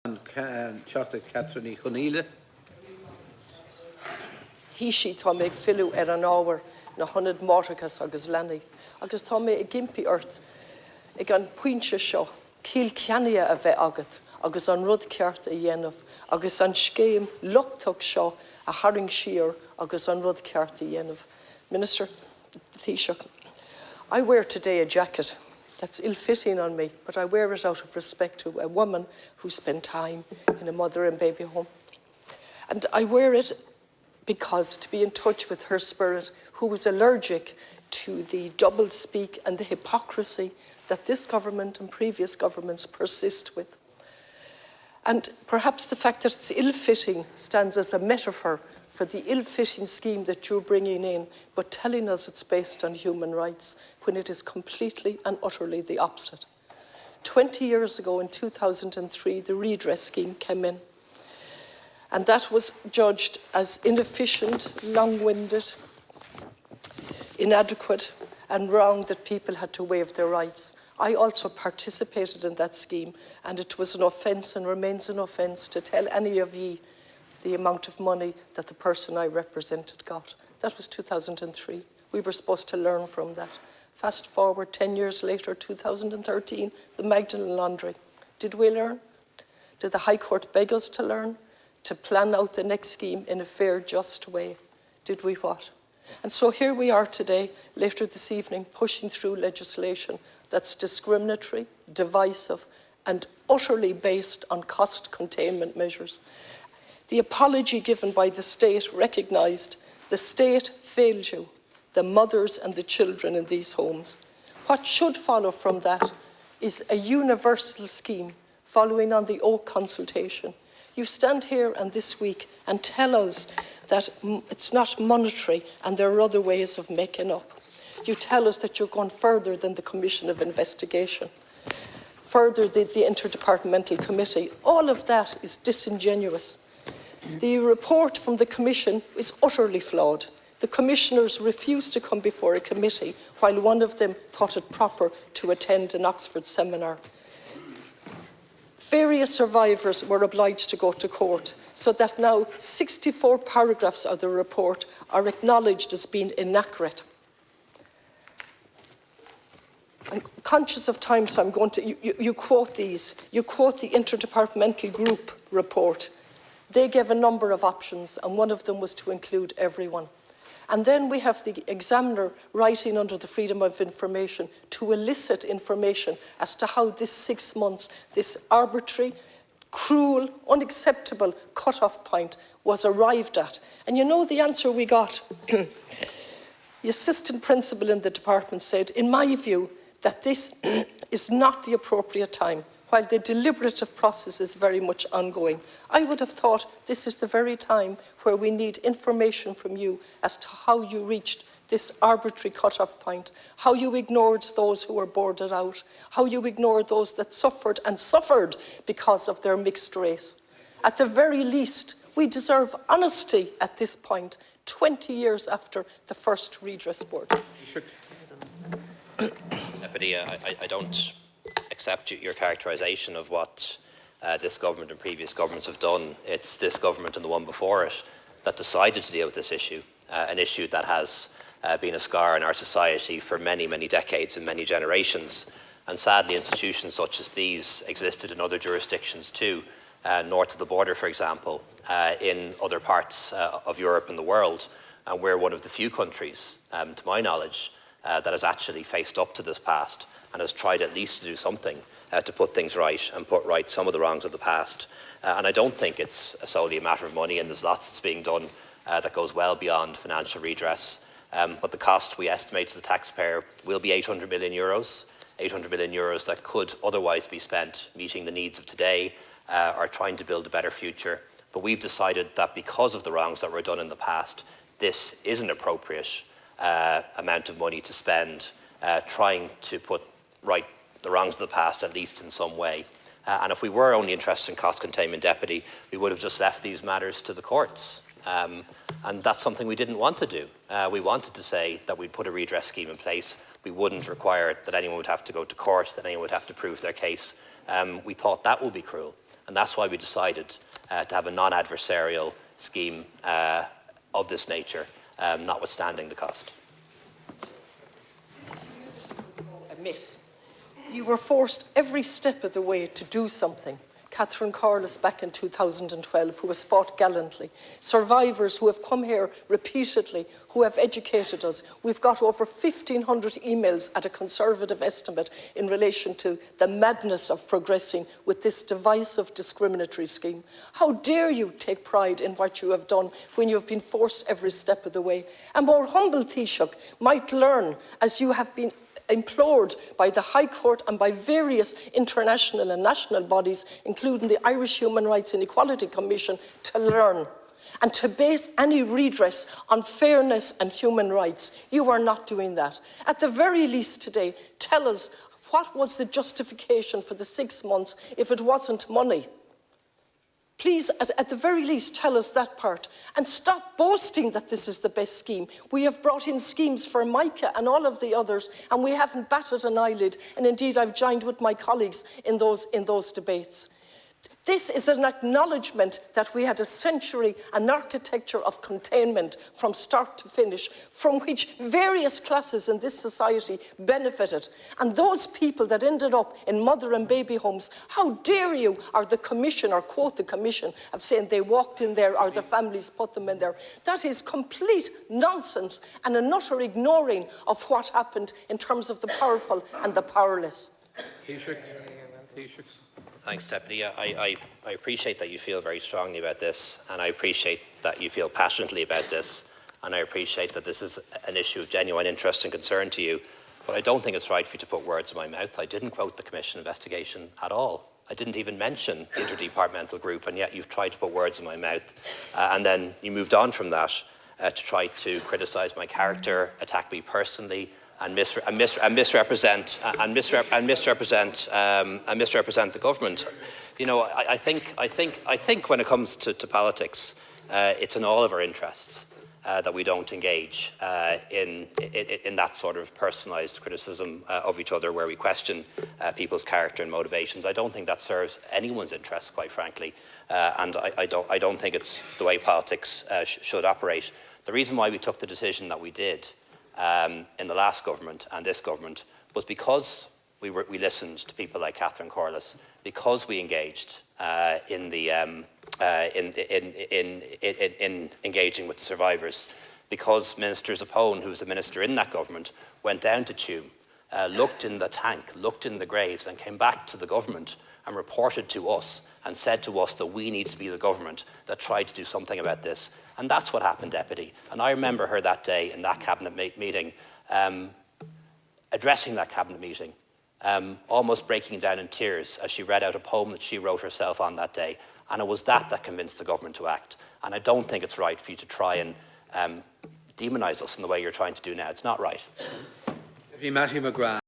Cheannairí. Hí sí tá méid fiú ar an ábhar na hIonaid Máithreachais agus Leanaí. Agus tá méid ag gimpi ort ag an puinte seo, cíl ceannaithe a bheith agat, agus an rud ceart a dhéanamh, agus an scéim luchtach seo a haring siar agus an rud ceart a dhéanamh. Minister Taoiseach, I wear today a jacket that's ill-fitting on me, but I wear it out of respect to a woman who spent time in a mother and baby home. And I wear it because to be in touch with her spirit, who was allergic to the double-speak and the hypocrisy that this government and previous governments persist with. And perhaps the fact that it's ill-fitting stands as a metaphor for the ill-fitting scheme that you're bringing in, but telling us it's based on human rights, when it is completely and utterly the opposite. 20 years ago, in 2003, the redress scheme came in. And that was judged as inefficient, long-winded, inadequate, and wrong that people had to waive their rights. I also participated in that scheme, and it was an offence and remains an offence to tell any of ye the amount of money that the person I represented got. That was 2003. We were supposed to learn from that. Fast forward 10 years later, 2013, the Magdalene laundry. Did we learn? Did the High Court beg us to learn? To plan out the next scheme in a fair, just way? Did we what? And so here we are today, later this evening, pushing through legislation that's discriminatory, divisive, and utterly based on cost containment measures. The apology given by the state recognised the state failed you, the mothers and the children in these homes. What should follow from that is a universal scheme following on the Oak consultation. You stand here and this week and tell us that it's not monetary and there are other ways of making up. You tell us that you're going further than the Commission of Investigation, further than the Interdepartmental Committee. All of that is disingenuous. The report from the Commission is utterly flawed. The commissioners refused to come before a committee while one of them thought it proper to attend an Oxford seminar. Various survivors were obliged to go to court, so that now 64 paragraphs of the report are acknowledged as being inaccurate. I'm conscious of time, so I'm going to, you quote these. You quote the Interdepartmental Group report. They gave a number of options, and one of them was to include everyone. And then we have the examiner writing under the Freedom of Information to elicit information as to how this 6 months, this arbitrary, cruel, unacceptable cut-off point was arrived at. And you know the answer we got? The assistant principal in the department said, in my view, that this is not the appropriate time, while the deliberative process is very much ongoing. I would have thought this is the very time where we need information from you as to how you reached this arbitrary cut-off point, how you ignored those who were boarded out, how you ignored those that suffered and suffered because of their mixed race. At the very least, we deserve honesty at this point, 20 years after the first redress board. Deputy, I don't accept your characterisation of what this government and previous governments have done. It's this government and the one before it that decided to deal with this issue, an issue that has been a scar in our society for many, many decades and many generations. And sadly, institutions such as these existed in other jurisdictions too, north of the border, for example, in other parts of Europe and the world. And we're one of the few countries, to my knowledge, that has actually faced up to this past and has tried at least to do something to put things right and put right some of the wrongs of the past. And I don't think it's solely a matter of money, and there's lots that's being done that goes well beyond financial redress. But the cost we estimate to the taxpayer will be €800 million, €800 million that could otherwise be spent meeting the needs of today or trying to build a better future. But we've decided that because of the wrongs that were done in the past, this is an appropriate amount of money to spend trying to put right the wrongs of the past, at least in some way. And if we were only interested in cost containment, Deputy, we would have just left these matters to the courts. And that's something we didn't want to do. We wanted to say that we'd put a redress scheme in place. We wouldn't require that anyone would have to go to court, that anyone would have to prove their case. We thought that would be cruel. And that's why we decided to have a non-adversarial scheme of this nature, notwithstanding the cost. Miss, you were forced every step of the way to do something. Catherine Corless back in 2012, who has fought gallantly. Survivors who have come here repeatedly, who have educated us. We've got over 1,500 emails at a Conservative estimate in relation to the madness of progressing with this divisive discriminatory scheme. How dare you take pride in what you have done when you have been forced every step of the way? A more humble Taoiseach might learn, as you have been implored by the High Court and by various international and national bodies, including the Irish Human Rights and Equality Commission, to learn and to base any redress on fairness and human rights. You are not doing that. At the very least today, tell us, what was the justification for the 6 months if it wasn't money? Please, at the very least, tell us that part. And stop boasting that this is the best scheme. We have brought in schemes for Micah and all of the others, and we haven't batted an eyelid. And indeed, I've joined with my colleagues in those debates. This is an acknowledgement that we had a century, an architecture of containment from start to finish, from which various classes in this society benefited. And those people that ended up in mother and baby homes, how dare you, or the Commission, or quote the Commission, of saying they walked in there or their families put them in there. That is complete nonsense and an utter ignoring of what happened in terms of the powerful and the powerless. Taoiseach. Thanks, Deputy. I appreciate that you feel very strongly about this, and I appreciate that you feel passionately about this, and I appreciate that this is an issue of genuine interest and concern to you. But I don't think it's right for you to put words in my mouth. I didn't quote the Commission investigation at all. I didn't even mention the interdepartmental group, and yet you've tried to put words in my mouth. And then you moved on from that to try to criticise my character, attack me personally, and misrepresent the government. You know, I think when it comes to politics, it's in all of our interests that we don't engage in that sort of personalised criticism of each other, where we question people's character and motivations. I don't think that serves anyone's interests, quite frankly, and I don't think it's the way politics should operate. The reason why we took the decision that we did in the last government and this government was because we listened to people like Catherine Corless, because we engaged in engaging with the survivors, because Minister Zappone, who was a minister in that government, went down to Tuam, looked in the tank, looked in the graves, and came back to the government and reported to us and said to us that we need to be the government that tried to do something about this. And that's what happened, Deputy. And I remember her that day in that cabinet meeting, addressing that cabinet meeting, almost breaking down in tears as she read out a poem that she wrote herself on that day. And it was that convinced the government to act. And I don't think it's right for you to try and demonise us in the way you're trying to do now. It's not right. Matthew McGrath.